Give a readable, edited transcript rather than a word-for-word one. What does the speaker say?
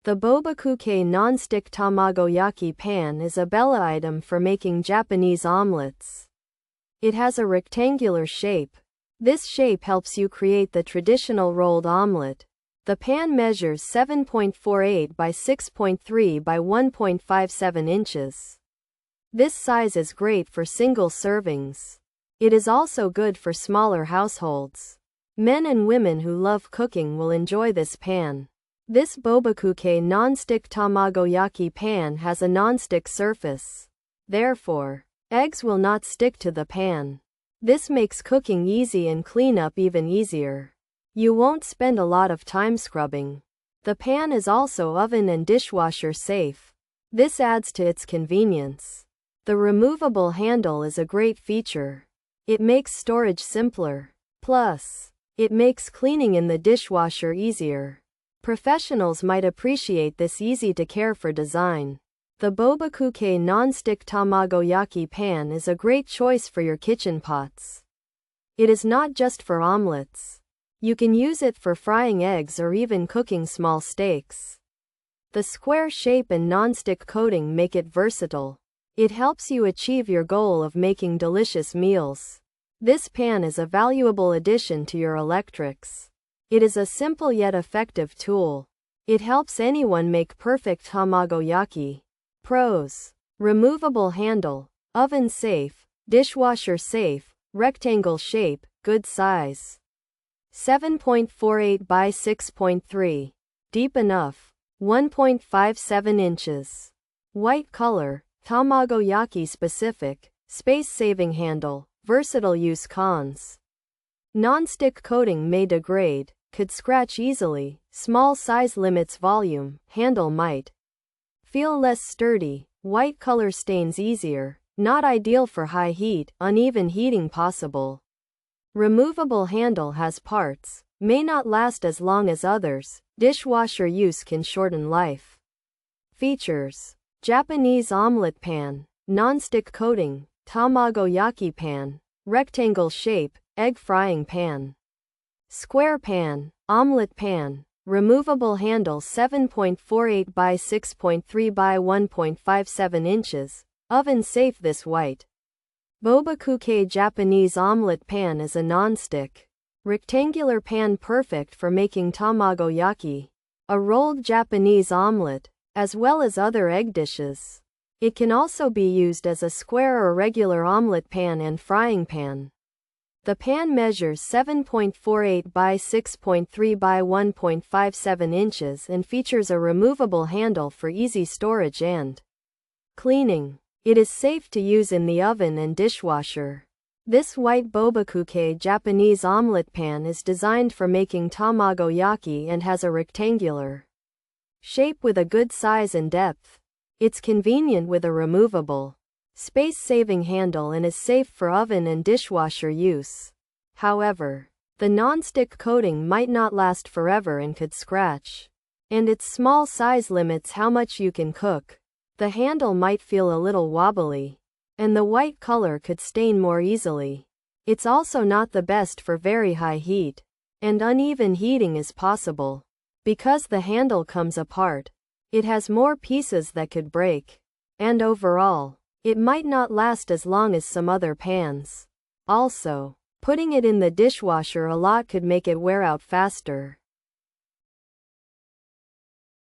The Bobikuke Nonstick Tamagoyaki Pan is a Bella item for making Japanese omelets. It has a rectangular shape. This shape helps you create the traditional rolled omelette. The pan measures 7.48 by 6.3 by 1.57 inches. This size is great for single servings. It is also good for smaller households. Men and women who love cooking will enjoy this pan. This Bobikuke Nonstick Tamagoyaki Pan has a non-stick surface. Therefore, eggs will not stick to the pan. This makes cooking easy and cleanup even easier. You won't spend a lot of time scrubbing. The pan is also oven and dishwasher safe. This adds to its convenience. The removable handle is a great feature. It makes storage simpler. Plus, it makes cleaning in the dishwasher easier. Professionals might appreciate this easy-to-care for design. The Bobikuke Nonstick Tamagoyaki Pan is a great choice for your kitchen pots. It is not just for omelets. You can use it for frying eggs or even cooking small steaks. The square shape and nonstick coating make it versatile. It helps you achieve your goal of making delicious meals. This pan is a valuable addition to your electrics. It is a simple yet effective tool. It helps anyone make perfect tamagoyaki. Pros: removable handle, oven safe, dishwasher safe, rectangle shape, good size. 7.48 by 6.3. Deep enough. 1.57 inches. White color, tamagoyaki specific, space-saving handle, versatile use. Cons: non-stick coating may degrade, could scratch easily, small size limits volume, handle might feel less sturdy, white color stains easier, not ideal for high heat, uneven heating possible. Removable handle has parts, may not last as long as others, dishwasher use can shorten life. Features: Japanese omelette pan, non-stick coating, tamagoyaki pan, rectangle shape, egg frying pan. Square pan, omelette pan, removable handle 7.48 by 6.3 by 1.57 inches, oven safe. This white Bobikuke Japanese omelette pan is a non-stick, rectangular pan perfect for making tamagoyaki, a rolled Japanese omelette, as well as other egg dishes. It can also be used as a square or regular omelette pan and frying pan. The pan measures 7.48 by 6.3 by 1.57 inches and features a removable handle for easy storage and cleaning. It is safe to use in the oven and dishwasher. This white Bobikuke Japanese omelette pan is designed for making tamagoyaki and has a rectangular shape with a good size and depth. It's convenient with a removable, space-saving handle and is safe for oven and dishwasher use. However, the non-stick coating might not last forever and could scratch. And its small size limits how much you can cook. The handle might feel a little wobbly, and the white color could stain more easily. It's also not the best for very high heat, and uneven heating is possible. Because the handle comes apart, it has more pieces that could break. And overall, it might not last as long as some other pans. Also, putting it in the dishwasher a lot could make it wear out faster.